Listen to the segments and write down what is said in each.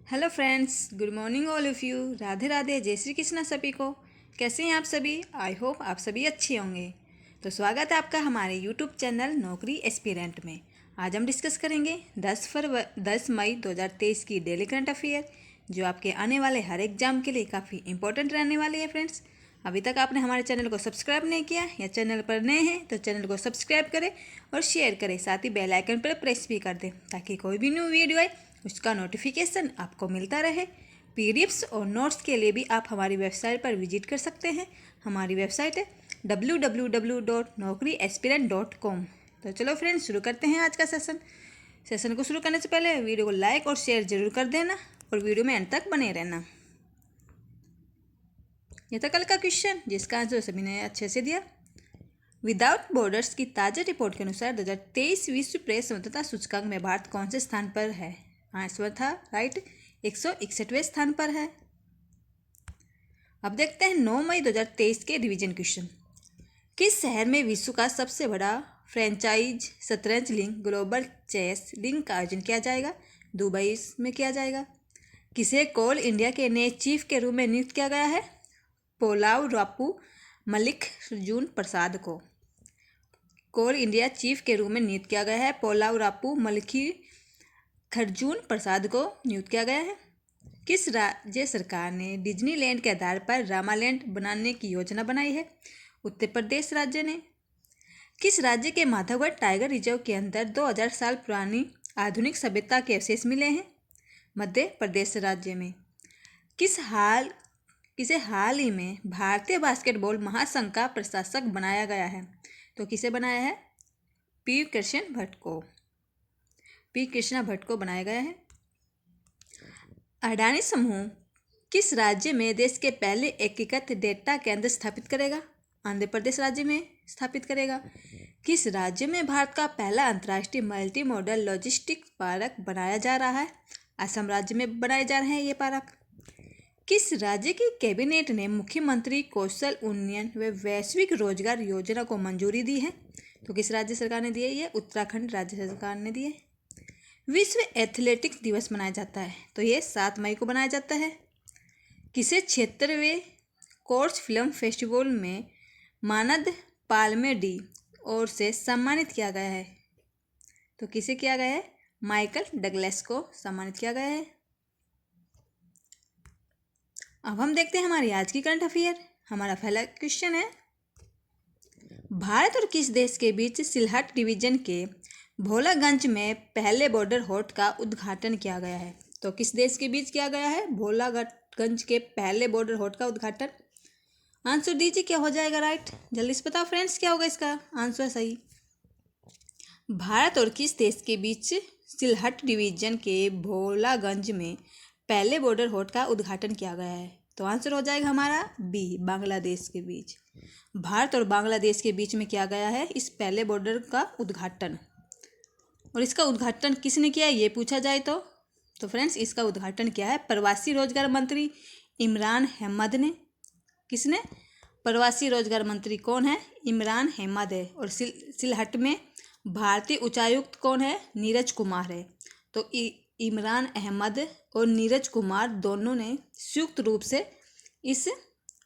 Hello friends, good morning all of you. Radhe Radhe, जय श्री कृष्णा सभी को। कैसे हैं आप सभी? आई होप आप सभी अच्छे होंगे। तो स्वागत है आपका हमारे यूट्यूब चैनल नौकरी एस्पिरेंट में। आज हम डिस्कस करेंगे 10 मई 2023 की डेली करंट अफेयर, जो आपके आने वाले हर एग्जाम के लिए काफ़ी इंपॉर्टेंट रहने वाली है। फ्रेंड्स, अभी तक आपने हमारे चैनल को सब्सक्राइब नहीं किया या चैनल पर नए हैं तो चैनल को सब्सक्राइब करें और शेयर करें, साथ ही बेल आइकन पर प्रेस भी कर दें ताकि कोई भी न्यू वीडियो आए उसका नोटिफिकेशन आपको मिलता रहे। पीडीएफ्स और नोट्स के लिए भी आप हमारी वेबसाइट पर विजिट कर सकते हैं। हमारी वेबसाइट है www.naukriaspirant.com। तो चलो फ्रेंड्स, शुरू करते हैं आज का सेशन को शुरू करने से पहले वीडियो को लाइक और शेयर जरूर कर देना और वीडियो में अंत तक बने रहना। यह था कल का क्वेश्चन, जिसका आंसर सभी ने अच्छे से दिया। विदाउट बॉर्डर्स की ताज़ा रिपोर्ट के अनुसार 2023 विश्व प्रेस स्वतंत्रता सूचकांक में भारत कौन से स्थान पर है? आंसर था राइट, 161वें स्थान पर है। अब देखते हैं 9 मई 2023 के रिवीजन क्वेश्चन। किस शहर में विश्व का सबसे बड़ा फ्रेंचाइज शतरंज लीग ग्लोबल चेस लीग का आयोजन किया जाएगा? दुबई में किया जाएगा। किसे कोल इंडिया के नए चीफ के रूप में नियुक्त किया गया है? पोलाव रापू मल्लिकार्जुन प्रसाद को कोल इंडिया चीफ के रूप में नियुक्त किया गया है। पोलाव रापू मल्लिकार्जुन प्रसाद को नियुक्त किया गया है। किस राज्य सरकार ने डिज्नीलैंड के आधार पर रामालैंड बनाने की योजना बनाई है? उत्तर प्रदेश राज्य ने। किस राज्य के माधवगढ़ टाइगर रिजर्व के अंदर 2000 साल पुरानी आधुनिक सभ्यता के अवशेष मिले हैं? मध्य प्रदेश राज्य में। किसे हाल ही में भारतीय बास्केटबॉल महासंघ का प्रशासक बनाया गया है? तो किसे बनाया है? पी कृष्णा भट्ट को बनाया गया है। अडानी समूह किस राज्य में देश के पहले एकीकृत डेटा केंद्र स्थापित करेगा? आंध्र प्रदेश राज्य में स्थापित करेगा। किस राज्य में भारत का पहला अंतर्राष्ट्रीय मल्टी मॉडल लॉजिस्टिक्स पार्क बनाया जा रहा है? असम राज्य में बनाए जा रहे हैं ये पार्क। किस राज्य की कैबिनेट ने मुख्यमंत्री कौशल उन्नयन व वैश्विक रोजगार योजना को मंजूरी दी है? तो किस राज्य सरकार ने दी है? ये उत्तराखंड राज्य सरकार ने दी है। विश्व एथलेटिक्स दिवस मनाया जाता है, तो ये 7 मई को मनाया जाता है। किसे 76वें कोर्स फिल्म फेस्टिवल में मानद पाल्मे डी ओर से सम्मानित किया गया है? तो किसे किया गया है? माइकल डगलस को सम्मानित किया गया है। अब हम देखते हैं हमारी आज की करंट अफेयर। हमारा पहला क्वेश्चन है, भारत और किस देश के बीच सिलहट डिवीजन के भोलागंज में पहले बॉर्डर होर्ट का उद्घाटन किया गया है? तो किस देश के बीच किया गया है भोलागंज के पहले बॉर्डर होर्ट का उद्घाटन? आंसर दीजिए, क्या हो जाएगा राइट? जल्दी से बताओ फ्रेंड्स, क्या होगा इसका आंसर सही? भारत और किस देश के बीच सिलहट डिवीजन के भोलागंज में पहले बॉर्डर होर्ट का उद्घाटन किया गया है? तो आंसर हो जाएगा हमारा बी, बांग्लादेश के बीच। भारत और बांग्लादेश के बीच में किया गया है इस पहले बॉर्डर का उद्घाटन। और इसका उद्घाटन किसने किया ये पूछा जाए तो फ्रेंड्स, इसका उद्घाटन किया है प्रवासी रोजगार मंत्री इमरान अहमद ने। किसने? प्रवासी रोजगार मंत्री कौन है? इमरान अहमद है। और सिलहट में भारतीय उच्चायुक्त कौन है? नीरज कुमार है। तो इमरान अहमद और नीरज कुमार दोनों ने संयुक्त रूप से इस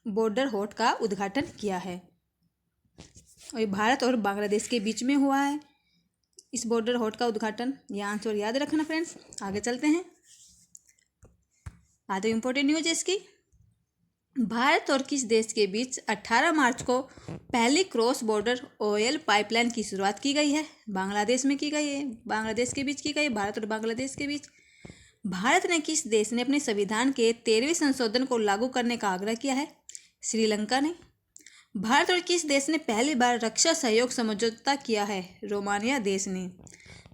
बॉर्डर होर्ट का उद्घाटन किया है। और भारत और बांग्लादेश के बीच में हुआ है इस बॉर्डर होर्ट का उद्घाटन। यह आंसर याद रखना फ्रेंड्स। आगे चलते हैं। आगे इंपॉर्टेंट न्यूज है इसकी। भारत और किस देश के बीच 18 मार्च को पहली क्रॉस बॉर्डर ऑयल पाइपलाइन की शुरुआत की गई है? बांग्लादेश में की गई है, बांग्लादेश के बीच की गई, भारत और बांग्लादेश के बीच। भारत ने किस देश ने अपने संविधान के 13वें संशोधन को लागू करने का आग्रह किया है? श्रीलंका ने। भारत और किस देश ने पहली बार रक्षा सहयोग समझौता किया है? रोमानिया देश ने।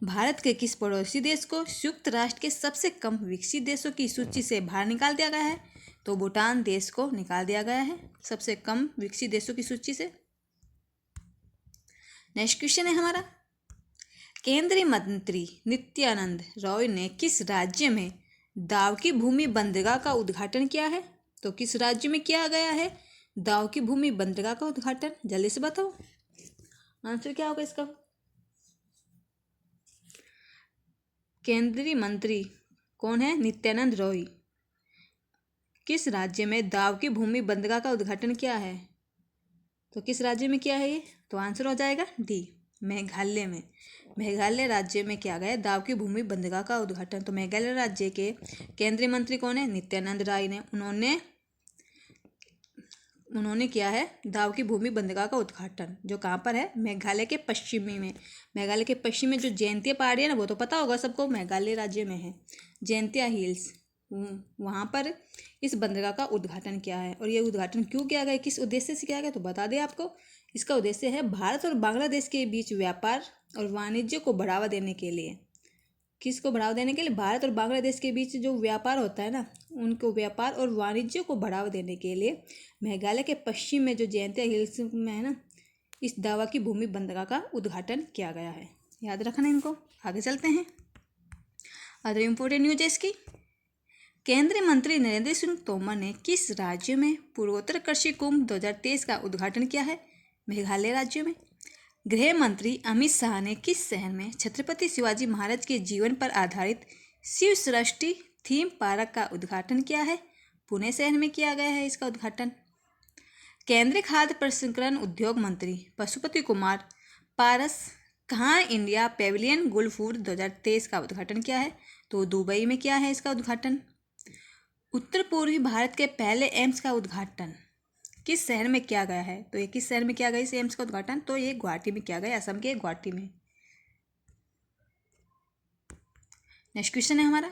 भारत के किस पड़ोसी देश को संयुक्त राष्ट्र के सबसे कम विकसित देशों की सूची से बाहर निकाल दिया गया है? तो भूटान देश को निकाल दिया गया है सबसे कम विकसित देशों की सूची से। नेक्स्ट क्वेश्चन है हमारा, केंद्रीय मंत्री नित्यानंद राय ने किस राज्य में दाव की भूमि बंदरगाह का उद्घाटन किया है? तो किस राज्य में किया गया है दाव की भूमि बंदरगाह का उद्घाटन? जल्दी से बताओ आंसर क्या होगा इसका। केंद्रीय मंत्री कौन है? नित्यानंद रॉय। किस राज्य में दाव की भूमि बंदरगाह का उद्घाटन किया है? तो किस राज्य में किया है ये? तो आंसर हो जाएगा डी, मेघालय में। मेघालय राज्य में किया गया दाव की भूमि बंदरगाह का उद्घाटन। तो मेघालय राज्य के केंद्रीय मंत्री कौन है? नित्यानंद राय ने। उन्होंने किया है दाव की भूमि बंदरगाह का उद्घाटन, जो कहाँ पर है? मेघालय के पश्चिमी में। मेघालय के पश्चिम में जो जयंतिया पहाड़ी है ना, वो तो पता होगा सबको, मेघालय राज्य में है जयंतिया हिल्स। वहाँ पर इस बंदरगाह का उद्घाटन किया है। और ये उद्घाटन क्यों किया गया, किस उद्देश्य से किया गया, तो बता दें आपको। इसका उद्देश्य है भारत और बांग्लादेश के बीच व्यापार और वाणिज्य को बढ़ावा देने के लिए। किसको बढ़ावा देने के लिए? भारत और बांग्लादेश के बीच जो व्यापार होता है ना, उनको व्यापार और वाणिज्य को बढ़ावा देने के लिए मेघालय के पश्चिम में जो जयंतिया हिल्स में है ना, इस दावा की भूमि बंदरगाह का उद्घाटन किया गया है। याद रखना इनको। आगे चलते हैं। अदर इम्पोर्टेंट न्यूज है इसकी। केंद्रीय मंत्री नरेंद्र सिंह तोमर ने किस राज्य में पूर्वोत्तर कृषि कुंभ 2023 का उद्घाटन किया है? मेघालय राज्य में। गृह मंत्री अमित शाह ने किस शहर में छत्रपति शिवाजी महाराज के जीवन पर आधारित शिव सृष्टि थीम पार्क का उद्घाटन किया है? पुणे शहर में किया गया है इसका उद्घाटन। केंद्रीय खाद्य प्रसंस्करण उद्योग मंत्री पशुपति कुमार पारस कहाँ इंडिया पेविलियन गुल फूड 2023 का उद्घाटन किया है? तो दुबई में किया है इसका उद्घाटन। उत्तर पूर्वी भारत के पहले एम्स का उद्घाटन किस शहर में किया गया है? तो ये किस शहर में किया गया इस एम्स का उद्घाटन? तो ये गुवाहाटी में किया गया, असम के गुवाहाटी में। नेक्स्ट क्वेश्चन है हमारा,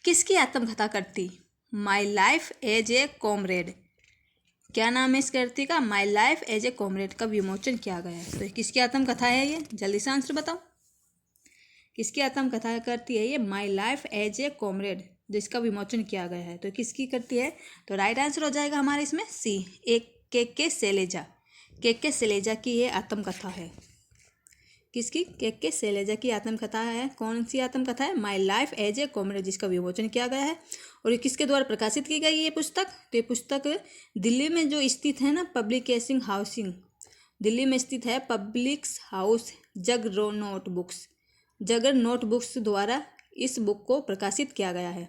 किसकी आत्मकथा करती my life as a comrade? क्या नाम है इस कृति का? My life as a comrade का विमोचन किया गया है। तो किसकी आत्मकथा है ये? जल्दी से आंसर बताओ। किसकी आत्मकथा करती है ये? My life as a comrade, जिसका विमोचन किया गया है। तो किसकी करती है? तो राइट आंसर हो जाएगा हमारे इसमें सी, एक के शैलेजा। के शैलेजा की ये आत्मकथा है। किसकी? के शैलेजा की आत्मकथा है। कौन सी आत्मकथा है? My life as a comrade, जिसका विमोचन किया गया है। और ये किसके द्वारा प्रकाशित की गई ये पुस्तक? तो ये पुस्तक दिल्ली में जो स्थित है ना, पब्लिकेशन हाउसिंग, दिल्ली में स्थित है पब्लिक हाउस जगर नोटबुक्स द्वारा इस बुक को प्रकाशित किया गया है।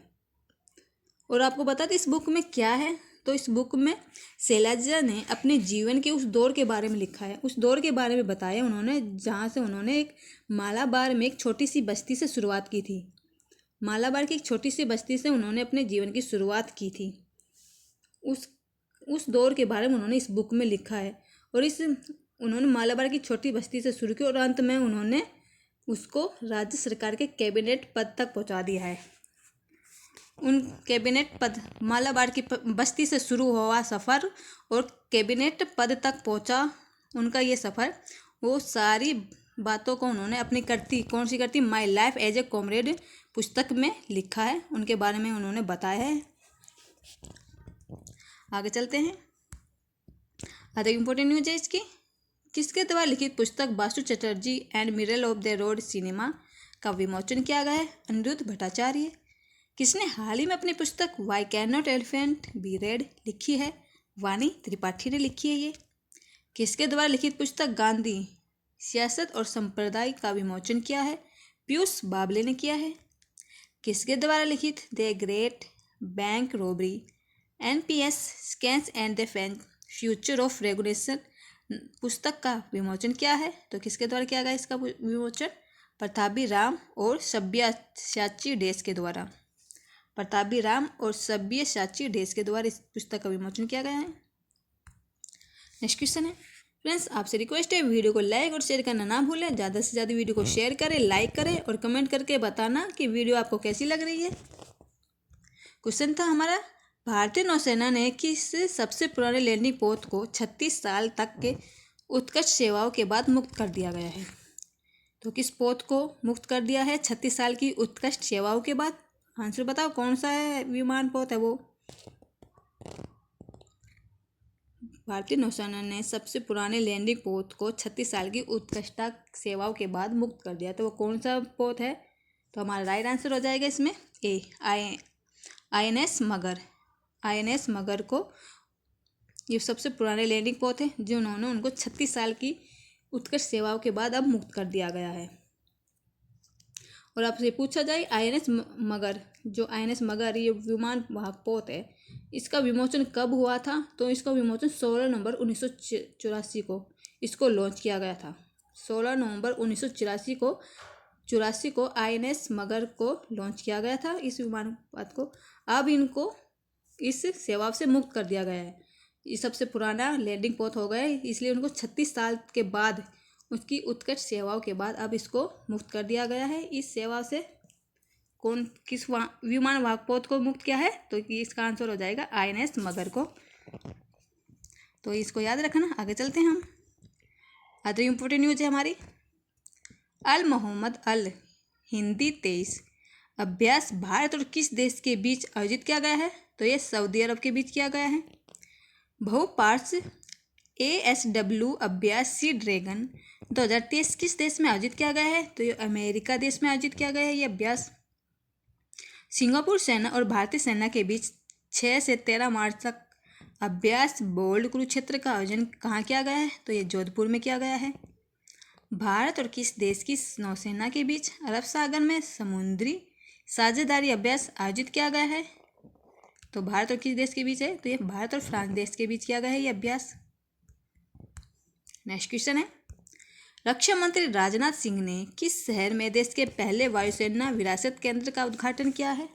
और आपको बता दें इस बुक में क्या है? तो इस बुक में शैलजा ने अपने जीवन के उस दौर के बारे में लिखा है, उस दौर के बारे में बताया उन्होंने, जहाँ से उन्होंने एक मालाबार में एक छोटी सी बस्ती से शुरुआत की थी। मालाबार की एक छोटी सी बस्ती से उन्होंने अपने जीवन की शुरुआत की थी। उस दौर के बारे में उन्होंने इस बुक में लिखा है। और उन्होंने मालाबार की छोटी बस्ती से शुरू की और अंत में उन्होंने उसको राज्य सरकार के कैबिनेट पद तक पहुंचा दिया है। उन कैबिनेट पद, मालाबार की बस्ती से शुरू हुआ सफ़र और कैबिनेट पद तक पहुंचा उनका ये सफ़र, वो सारी बातों को उन्होंने अपनी करती, कौन सी करती? My life as a comrade पुस्तक में लिखा है, उनके बारे में उन्होंने बताया है। आगे चलते हैं। अदर इम्पोर्टेंट न्यूज है इसकी। किसके द्वारा लिखित पुस्तक Basu Chatterjee and middle of the road cinema का विमोचन किया गया है? अनिरुद्ध भट्टाचार्य। किसने हाल ही में अपनी पुस्तक why can not elephant be red लिखी है? वाणी त्रिपाठी ने लिखी है ये। किसके द्वारा लिखित पुस्तक गांधी सियासत और संप्रदाय का विमोचन किया है? पीयूष बाबले ने किया है। किसके द्वारा लिखित the great bank robbery NPS scams and the future of regulation पुस्तक का विमोचन किया है? तो किसके द्वारा किया गया इसका विमोचन? प्रतापी राम और सब्यसाची डेस के द्वारा। प्रतापी राम और सब्यसाची डेस के द्वारा इस पुस्तक का विमोचन किया गया है। नेक्स्ट क्वेश्चन है फ्रेंड्स, आपसे रिक्वेस्ट है वीडियो को लाइक और शेयर करना ना भूलें। ज़्यादा से ज़्यादा वीडियो को शेयर करें, लाइक करें और कमेंट करके बताना कि वीडियो आपको कैसी लग रही है। क्वेश्चन था हमारा, भारतीय नौसेना ने किस सबसे पुराने लैंडिंग पोत को 36 साल तक के उत्कृष्ट सेवाओं के बाद मुक्त कर दिया गया है? तो किस पोत को मुक्त कर दिया है 36 साल की उत्कृष्ट सेवाओं के बाद? आंसर बताओ, कौन सा है विमान पोत है वो? भारतीय नौसेना ने सबसे पुराने लैंडिंग पोत को 36 साल की उत्कृष्ट सेवाओं के बाद मुक्त कर दिया, तो वो कौन सा पोत है? तो हमारा राइट आंसर हो जाएगा इसमें ए, INS मगर। INS मगर को ये सबसे पुराने लैंडिंग पोत है जिन्होंने उनको 36 साल की उत्कृष्ट सेवाओं के बाद अब मुक्त कर दिया गया है। और आपसे पूछा जाए INS मगर, जो INS मगर ये विमान वाहक पोत है, इसका विमोचन कब हुआ था? तो इसका विमोचन 16 नवंबर 1984 को इसको लॉन्च किया गया था। 16 नवंबर 1984 को INS मगर को लॉन्च किया गया था इस विमान वाहक को। अब इनको इस सेवा से मुक्त कर दिया गया है। ये सबसे पुराना लैंडिंग पोत हो गया है, इसलिए उनको 36 साल के बाद, उसकी उत्कृष्ट सेवाओं के बाद अब इसको मुक्त कर दिया गया है। इस सेवा से किस विमान वाहक पोत को मुक्त किया है? तो इसका आंसर हो जाएगा INS मगर को। तो इसको याद रखना। आगे चलते हैं हम। अदर इम्पोर्टेंट न्यूज है हमारी। अल मोहम्मद अल हिंदी 23 अभ्यास भारत और किस देश के बीच आयोजित किया गया है? तो ये सऊदी अरब के बीच किया गया है। बहुपार्श्व ASW अभ्यास सी ड्रैगन 2023 किस देश में आयोजित किया गया है? तो ये अमेरिका देश में आयोजित किया गया है ये अभ्यास। सिंगापुर सेना और भारतीय सेना के बीच 6 से 13 मार्च तक अभ्यास बोल्ड कुरुक्षेत्र का आयोजन कहाँ किया गया है? तो ये जोधपुर में किया गया है। भारत और किस देश की नौसेना के बीच अरब सागर में समुद्री साझेदारी अभ्यास आयोजित किया गया है? तो भारत और किस देश के बीच है? तो ये भारत और फ्रांस देश के बीच किया गया है ये अभ्यास। नेक्स्ट क्वेश्चन है, रक्षा मंत्री राजनाथ सिंह ने किस शहर में देश के पहले वायुसेना विरासत केंद्र का उद्घाटन किया है?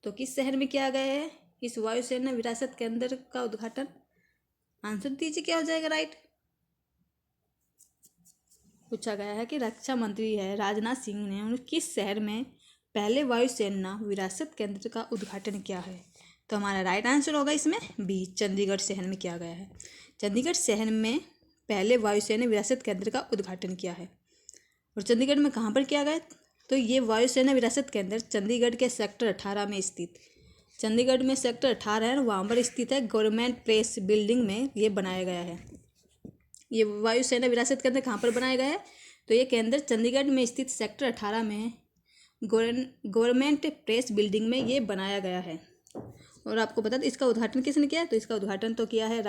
तो किस शहर में किया गया है इस वायुसेना विरासत केंद्र का उद्घाटन? आंसर दीजिए, क्या हो जाएगा राइट? पूछा गया है कि रक्षा मंत्री है राजनाथ सिंह ने किस शहर में पहले वायुसेना विरासत केंद्र का उद्घाटन किया है? तो हमारा राइट आंसर होगा इसमें बी, चंडीगढ़ शहर में किया गया है। चंडीगढ़ शहर में पहले वायुसेना विरासत केंद्र का उद्घाटन किया है। और चंडीगढ़ में कहाँ पर किया गया? तो ये वायुसेना विरासत केंद्र चंडीगढ़ के सेक्टर 18 में स्थित, चंडीगढ़ में सेक्टर 18 है, वहाँ पर स्थित है। गवर्नमेंट प्रेस बिल्डिंग में ये बनाया गया है। ये वायुसेना विरासत केंद्र कहाँ पर बनाया गया है? तो ये केंद्र चंडीगढ़ में स्थित सेक्टर 18 में गवर्नमेंट प्रेस बिल्डिंग में ये बनाया गया है। और आपको बता दें इसका उद्घाटन किसने किया है? तो इसका उद्घाटन तो किया है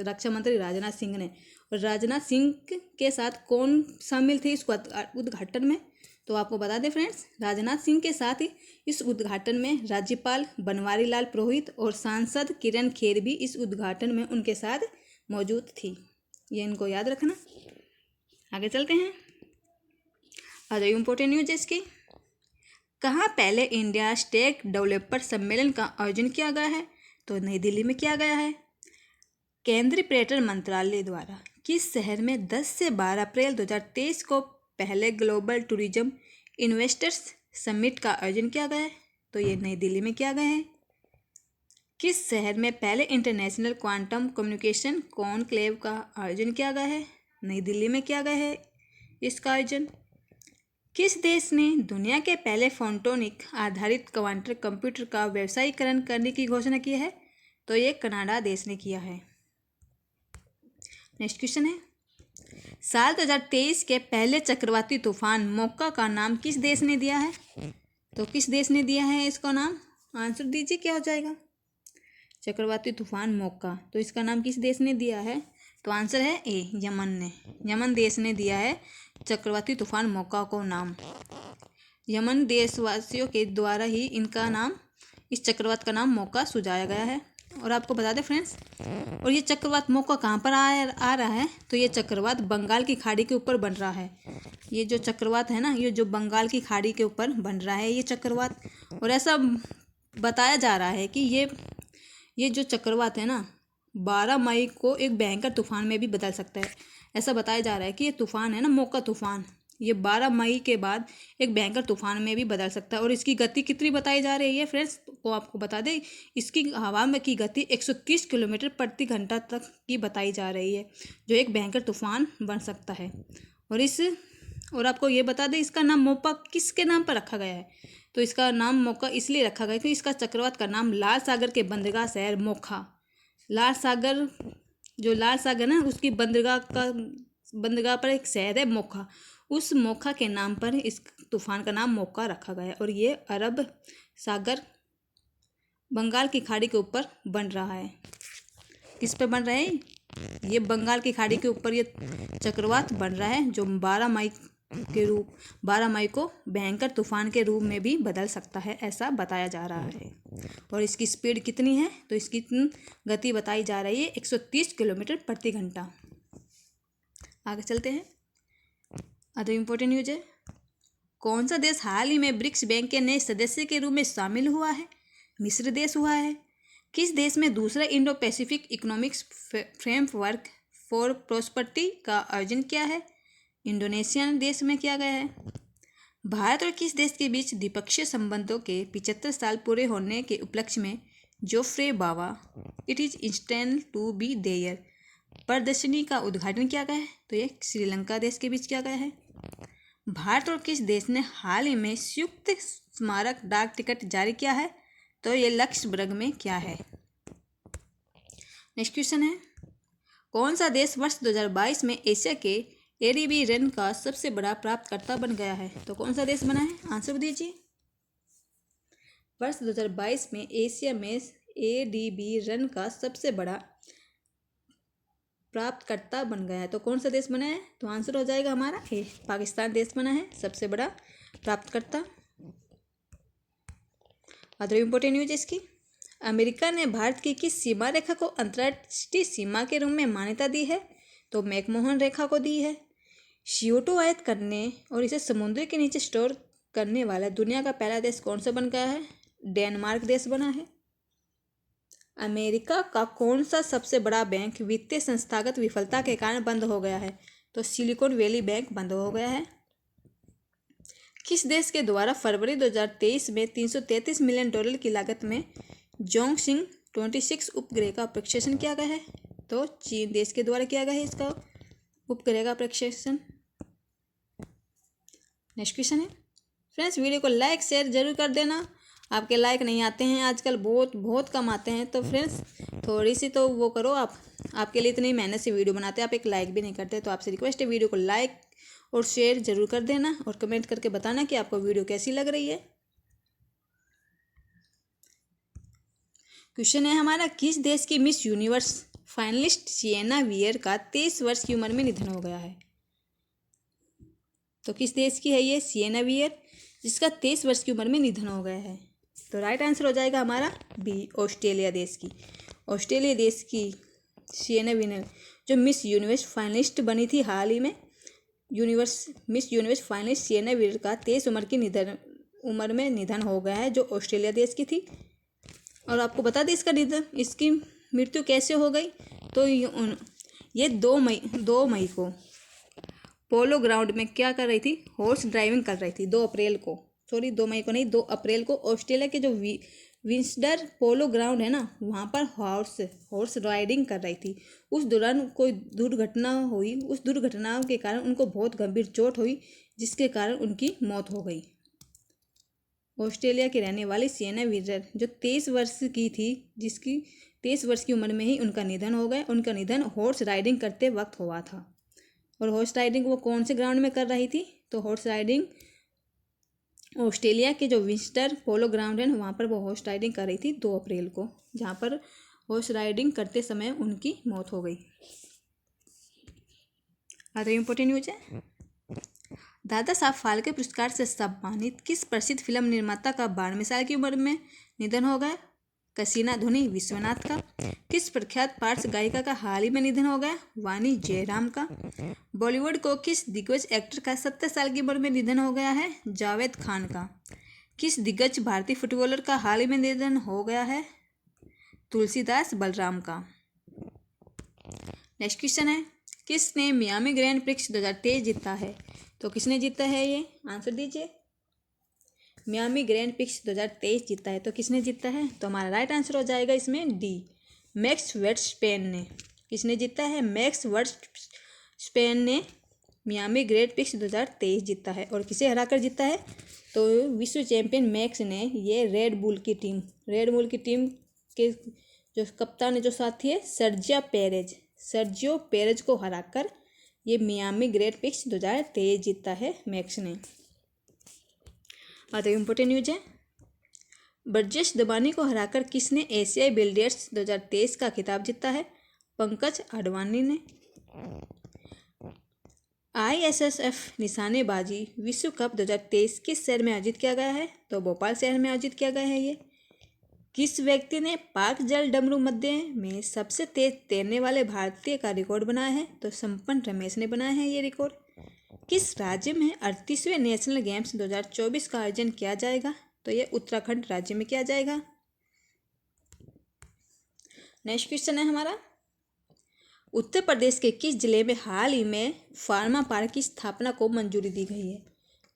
रक्षा मंत्री राजनाथ सिंह ने। और राजनाथ सिंह के साथ कौन शामिल थे इस उद्घाटन में? तो आपको बता दें फ्रेंड्स, राजनाथ सिंह के साथ ही इस उद्घाटन में राज्यपाल बनवारी लाल पुरोहित और सांसद किरण खेर भी इस उद्घाटन में उनके साथ मौजूद थी। ये इनको याद रखना। आगे चलते हैं। अदर इम्पोर्टेंट न्यूज इसकी, कहाँ पहले इंडिया स्टेक डेवलपर सम्मेलन का आयोजन किया गया है? तो नई दिल्ली में किया गया है। केंद्रीय पर्यटन मंत्रालय द्वारा किस शहर में 10 से 12 अप्रैल 2023 को पहले ग्लोबल टूरिज्म इन्वेस्टर्स समिट का आयोजन किया गया है? तो ये नई दिल्ली में किया गया है। किस शहर में पहले इंटरनेशनल क्वांटम कम्युनिकेशन कॉन्क्लेव का आयोजन किया गया है? नई दिल्ली में किया गया है इसका आयोजन। किस देश ने दुनिया के पहले फोटोनिक आधारित क्वांटम कंप्यूटर का व्यवसायीकरण करने की घोषणा की है? तो ये कनाडा देश ने किया है। नेक्स्ट क्वेश्चन है, साल 2023 के पहले चक्रवाती तूफान मोका का नाम किस देश ने दिया है? तो किस देश ने दिया है इसका नाम? आंसर दीजिए, क्या हो जाएगा? चक्रवाती तूफान मोका, तो इसका नाम किस देश ने दिया है? तो आंसर है ए, यमन ने। यमन देश ने दिया है चक्रवाती तूफान मोका को नाम। यमन देशवासियों के द्वारा ही इनका नाम, इस चक्रवात का नाम मोका सुझाया गया है। और आपको बता दें फ्रेंड्स, और ये चक्रवात मोका कहाँ पर आ रहा है? तो ये चक्रवात बंगाल की खाड़ी के ऊपर बन रहा है। ये जो चक्रवात है ना, ये जो बंगाल की खाड़ी के ऊपर बन रहा है ये चक्रवात। और ऐसा बताया जा रहा है कि ये जो चक्रवात है ना, 12 मई को एक भयंकर तूफान में भी बदल सकता है। ऐसा बताया जा रहा है कि ये तूफान है ना, मोका तूफान, ये 12 मई के बाद एक भयंकर तूफान में भी बदल सकता है। और इसकी गति कितनी बताई जा रही है फ्रेंड्स? तो आपको बता दें, इसकी हवा में की गति 130 किलोमीटर प्रति घंटा तक की बताई जा रही है, जो एक भयंकर तूफान बन सकता है। और आपको ये बता दें, इसका नाम मोका किसके नाम पर रखा गया है? तो इसका नाम मोका इसलिए रखा गया कि इसका चक्रवात का नाम लाल सागर के बंदरगाह शहर मोखा, लाल सागर, जो लाल सागर ना उसकी बंदरगाह पर एक शहर है मोखा, उस मोखा के नाम पर इस तूफान का नाम मोका रखा गया है। और ये अरब सागर बंगाल की खाड़ी के ऊपर बन रहा है। किस पे बन रहा है? ये बंगाल की खाड़ी के ऊपर ये चक्रवात बन रहा है, जो 12 मई के रूप 12 मई को भयंकर तूफान के रूप में भी बदल सकता है, ऐसा बताया जा रहा है। और इसकी स्पीड कितनी है, तो इसकी गति बताई जा रही है 130 किलोमीटर प्रति घंटा। आगे चलते हैं। अदर इम्पोर्टेंट न्यूज है, कौन सा देश हाल ही में ब्रिक्स बैंक के नए सदस्य के रूप में शामिल हुआ है? मिस्र देश हुआ है। किस देश में दूसरा Indo Pacific economics framework for prosperity का आयोजन किया है? इंडोनेशिया देश में किया गया है। भारत और किस देश के बीच द्विपक्षीय संबंधों के 75 साल पूरे होने के उपलक्ष्य में Geoffrey Bawa it is instant to be there प्रदर्शनी का उद्घाटन किया गया है? तो ये श्रीलंका देश के बीच किया गया है। भारत और किस देश ने हाल ही में संयुक्त स्मारक डाक टिकट जारी किया है? तो ये लक्समबर्ग में क्या है। नेक्स्ट क्वेश्चन है, कौन सा देश वर्ष 2022 में एशिया के एडीबी रन का सबसे बड़ा प्राप्तकर्ता बन गया है? तो कौन सा देश बना है? आंसर दीजिए। वर्ष 2022 में एशिया में एडीबी रन का सबसे बड़ा प्राप्तकर्ता बन गया है, तो कौन सा देश बना है? तो आंसर हो जाएगा हमारा ए, पाकिस्तान देश बना है सबसे बड़ा प्राप्तकर्ता। अदर इम्पोर्टेंट न्यूज इसकी, अमेरिका ने भारत की किस सीमा रेखा को अंतर्राष्ट्रीय सीमा के रूप में मान्यता दी है? तो मैकमोहन रेखा को दी है। CO2 आयात करने और इसे समुद्र के नीचे स्टोर करने वाला दुनिया का पहला देश कौन सा बन गया है? डेनमार्क देश बना है। अमेरिका का कौन सा सबसे बड़ा बैंक वित्तीय संस्थागत विफलता के कारण बंद हो गया है? तो सिलिकॉन वैली बैंक बंद हो गया है। किस देश के द्वारा फरवरी 2023 में $333 मिलियन की लागत में जोंगसिंग 26 उपग्रह का प्रक्षेपण किया गया है? तो चीन देश के द्वारा किया गया है इसका उपग्रह का प्रक्षेपण। नेक्स्ट क्वेश्चन है, फ्रेंड्स वीडियो को लाइक शेयर जरूर कर देना। आपके लाइक नहीं आते हैं आजकल, बहुत कम आते हैं, तो फ्रेंड्स थोड़ी सी तो वो करो आप, आपके लिए इतनी मेहनत से वीडियो बनाते हैं, आप एक लाइक भी नहीं करते, तो आपसे रिक्वेस्ट है वीडियो को लाइक और शेयर जरूर कर देना और कमेंट करके बताना कि आपको वीडियो कैसी लग रही है। क्वेश्चन है हमारा, किस देश की Miss Universe finalist Sienna Weir का 23 वर्ष की उम्र में निधन हो गया है? तो किस देश की है ये सिएना वियर, जिसका 23 वर्ष की उम्र में निधन हो गया है? तो राइट आंसर हो जाएगा हमारा बी, ऑस्ट्रेलिया देश की। ऑस्ट्रेलिया देश की सिएना वियर जो मिस यूनिवर्स फाइनलिस्ट बनी थी हाल ही में, Miss Universe finalist Sienna Weir का 23 उम्र में निधन हो गया है, जो ऑस्ट्रेलिया देश की थी। और आपको बता दें इसकी मृत्यु कैसे हो गई? तो ये 2 मई को पोलो ग्राउंड में क्या कर रही थी? हॉर्स ड्राइविंग कर रही थी। 2 अप्रैल को, सॉरी 2 मई को नहीं, 2 अप्रैल को ऑस्ट्रेलिया के जो विंसडर पोलो ग्राउंड है ना, वहाँ पर हॉर्स राइडिंग कर रही थी। उस दौरान कोई दुर्घटना हुई, उस दुर्घटना के कारण उनको बहुत गंभीर चोट हुई, जिसके कारण उनकी मौत हो गई। ऑस्ट्रेलिया की रहने वाली सिएना वियर जो 23 वर्ष की थी, जिसकी 23 वर्ष की उम्र में ही उनका निधन हो गया। उनका निधन हॉर्स राइडिंग करते वक्त हुआ था। और हॉर्स राइडिंग वो कौन से ग्राउंड में कर रही थी? तो हॉर्स राइडिंग ऑस्ट्रेलिया के जो विंस्टर पोलो ग्राउंड है ना, वहाँ पर वो हॉर्स राइडिंग कर रही थी 2 अप्रैल को, जहाँ पर हॉर्स राइडिंग करते समय उनकी मौत हो गई। अदर इम्पोर्टेंट न्यूज है, दादा साहब फाल्के पुरस्कार से सम्मानित किस प्रसिद्ध फिल्म निर्माता का 92 साल की उम्र में निधन हो गया? कसीना धुनी विश्वनाथ का। किस प्रख्यात पार्श्व गायिका का हाल ही में निधन हो गया? वाणी जयराम का। बॉलीवुड को किस दिग्गज एक्टर का 70 साल की उम्र में निधन हो गया है? जावेद खान का। किस दिग्गज भारतीय फुटबॉलर का हाल ही में निधन हो गया है? तुलसीदास बलराम का। नेक्स्ट क्वेश्चन है, किसने मियामी ग्रैंड प्रिक्स 2023 जीता है? तो किसने जीता है ये? आंसर दीजिए। मियामी ग्रैंड प्रिक्स 2023 जीता है, तो किसने जीता है? तो हमारा राइट आंसर हो जाएगा इसमें डी, मैक्स वर्स्टपेन ने। किसने जीता है? मैक्स वर्स्टपेन ने मियामी ग्रैंड प्रिक्स 2023 जीता है। और किसे हराकर जीता है? तो विश्व चैंपियन मैक्स ने ये रेड बुल की टीम के जो कप्तान है, जो साथी है सर्जियो पेरेज को हराकर ये मियामी ग्रैंड प्रिक्स 2023 जीता है मैक्स ने। अदर इम्पोर्टेंट न्यूज है, ब्रजेश दबानी को हराकर किसने एशियाई बिलियर्ड्स 2023 का खिताब जीता है? पंकज आडवाणी ने। ISSF निशानेबाजी विश्व कप 2023 किस शहर में आयोजित किया गया है? तो भोपाल शहर में आयोजित किया गया है ये। किस व्यक्ति ने पाक जल डमरू मध्य में सबसे तेज तैरने वाले भारतीय का रिकॉर्ड बनाया है? तो संपन्न रमेश ने बनाया है ये रिकॉर्ड। किस राज्य में 38वें नेशनल गेम्स 2024 का आयोजन किया जाएगा? तो ये उत्तराखंड राज्य में किया जाएगा। नेक्स्ट क्वेश्चन है हमारा, उत्तर प्रदेश के किस जिले में हाल ही में फार्मा पार्क की स्थापना को मंजूरी दी गई है?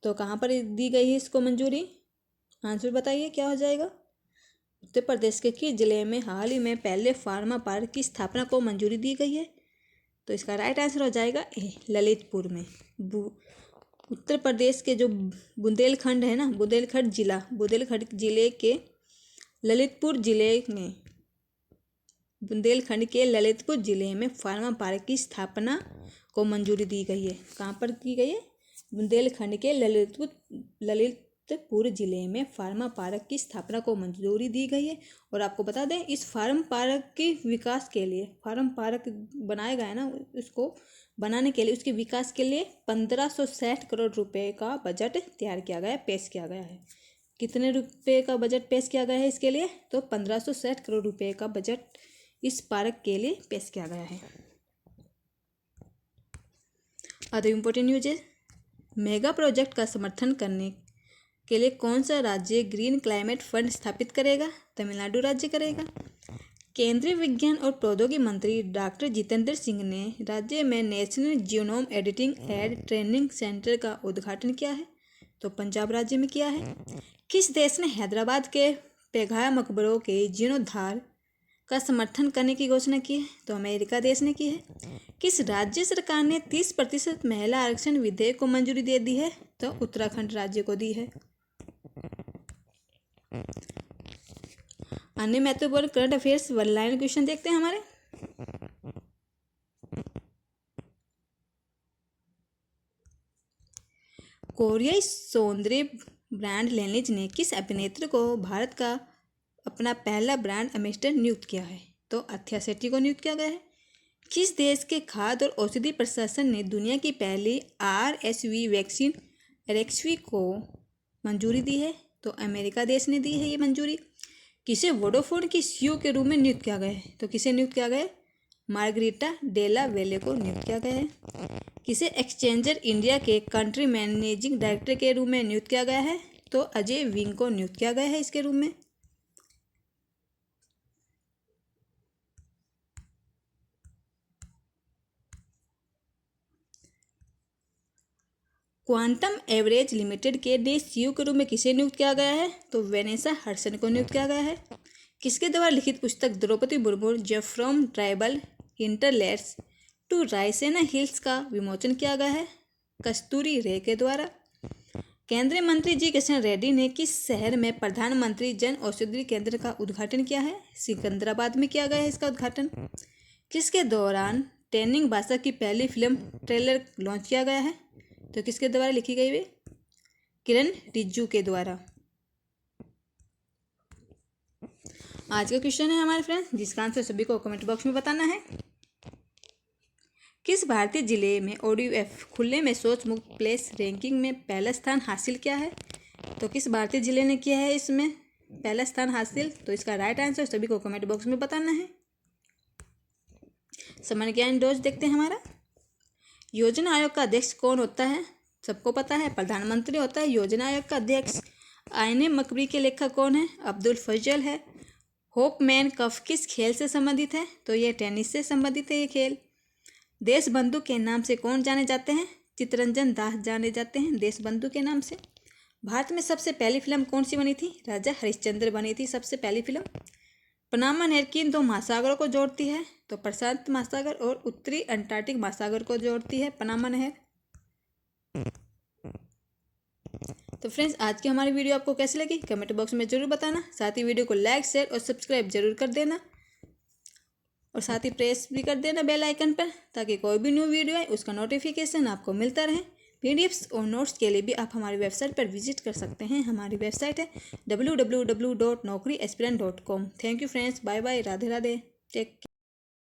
तो कहाँ पर दी गई है इसको मंजूरी? आंसर बताइए क्या हो जाएगा। उत्तर प्रदेश के किस जिले में हाल ही में पहले फार्मा पार्क की स्थापना को मंजूरी दी गई है? तो इसका राइट आंसर हो जाएगा ए, ललितपुर में। उत्तर प्रदेश के जो बुंदेलखंड है ना, बुंदेलखंड जिले के ललितपुर जिले में, बुंदेलखंड के ललितपुर जिले में फार्मा पार्क की स्थापना को मंजूरी दी गई है। कहाँ पर की गई है? बुंदेलखंड के ललितपुर जिले में फार्मा पार्क की स्थापना को मंजूरी दी गई है। और आपको बता दें, इस फार्म पार्क के विकास के लिए, फार्म पार्क बनाया गया है ना, उसको बनाने के लिए, उसके विकास के लिए 1560 करोड़ रुपए का बजट तैयार किया गया है, पेश किया गया है। कितने रुपए का बजट पेश किया गया है इसके लिए? तो 1560 करोड़ रुपए का बजट इस पार्क के लिए पेश किया गया है। अदर इम्पोर्टेंट न्यूज है, मेगा प्रोजेक्ट का समर्थन करने के लिए कौन सा राज्य ग्रीन क्लाइमेट फंड स्थापित करेगा? तमिलनाडु राज्य करेगा। केंद्रीय विज्ञान और प्रौद्योगिकी मंत्री डॉक्टर जितेंद्र सिंह ने राज्य में national genome editing and training centre का उद्घाटन किया है? तो पंजाब राज्य में किया है। किस देश ने हैदराबाद के पेघाया मकबरों के जीर्णोद्धार का समर्थन करने की घोषणा की है? तो अमेरिका देश ने की है। किस राज्य सरकार ने 30% महिला आरक्षण विधेयक को मंजूरी दे दी है? तो उत्तराखंड राज्य को दी है। अन्य महत्वपूर्ण current affairs one line question देखते हैं हमारे। कोरियाई सौंदर्य ब्रांड लेनिज ने किस अभिनेत्री को भारत का अपना पहला ब्रांड एम्बेसडर नियुक्त किया है? तो अथ्या सेट्टी को नियुक्त किया गया है। किस देश के खाद्य और औषधि प्रशासन ने दुनिया की पहली RSV वैक्सीन रेक्सवी को मंजूरी दी है? तो अमेरिका देश ने दी है ये मंजूरी। किसे वोडाफोन की CEO के रूप में नियुक्त किया गया है? तो किसे नियुक्त किया गया है? मार्गरीटा डेला वेले को नियुक्त किया गया है। किसे एक्सचेंजर इंडिया के कंट्री मैनेजिंग डायरेक्टर के रूप में नियुक्त किया गया है? तो अजय विंग को नियुक्त किया गया है इसके रूप में। क्वांटम एवरेज लिमिटेड के नए CEO के रूप में किसे नियुक्त किया गया है? तो वेनेसा हडसन को नियुक्त किया गया है। किसके द्वारा लिखित पुस्तक Droupadi Murmu from tribal hinterlands to Raisina hills का विमोचन किया गया है? कस्तूरी रे के द्वारा। केंद्रीय मंत्री जी किशन रेड्डी ने किस शहर में प्रधानमंत्री जन औषधि केंद्र का उद्घाटन किया है? सिकंदराबाद में किया गया है इसका उद्घाटन। किसके दौरान ट्रेनिंग भाषा की पहली फिल्म ट्रेलर लॉन्च किया गया है? तो किसके द्वारा लिखी गई वे? किरण रिज्जू के द्वारा। आज का क्वेश्चन है हमारे फ्रेंड्स, जिसका आंसर सभी को कमेंट बॉक्स में बताना है। किस भारतीय जिले में ODF खुले में शौच मुक्त प्लेस रैंकिंग में पहला स्थान हासिल किया है? तो किस भारतीय जिले ने किया है इसमें पहला स्थान हासिल? तो इसका राइट आंसर सभी को कमेंट बॉक्स में बताना है। सामान्य ज्ञान डोज देखते हैं हमारा। योजना आयोग का अध्यक्ष कौन होता है? सबको पता है, प्रधानमंत्री होता है योजना आयोग का अध्यक्ष। आईने मकबरी के लेखक कौन है? अब्दुल फजल है। होपमैन कप किस खेल से संबंधित है? तो ये टेनिस से संबंधित है ये खेल। देशबंधु के नाम से कौन जाने जाते हैं? चित्तरंजन दास जाने जाते हैं देशबंधु के नाम से। भारत में सबसे पहली फिल्म कौन सी बनी थी? राजा हरिश्चंद्र बनी थी सबसे पहली फिल्म। पनामा नहर किन दो महासागरों को जोड़ती है? तो प्रशांत महासागर और उत्तरी अंटार्कटिक महासागर को जोड़ती है पनामा नहर। तो फ्रेंड्स, आज की हमारी वीडियो आपको कैसी लगी कमेंट बॉक्स में जरूर बताना। साथ ही वीडियो को लाइक शेयर और सब्सक्राइब जरूर कर देना, और साथ ही प्रेस भी कर देना बेल आइकन पर, ताकि कोई भी न्यू वीडियो आए उसका नोटिफिकेशन आपको मिलता रहे। PDFs और नोट्स के लिए भी आप हमारी वेबसाइट पर विजिट कर सकते हैं। हमारी वेबसाइट है www.naukriaspirant.com। Thank you friends, bye bye, Radhe Radhe, take.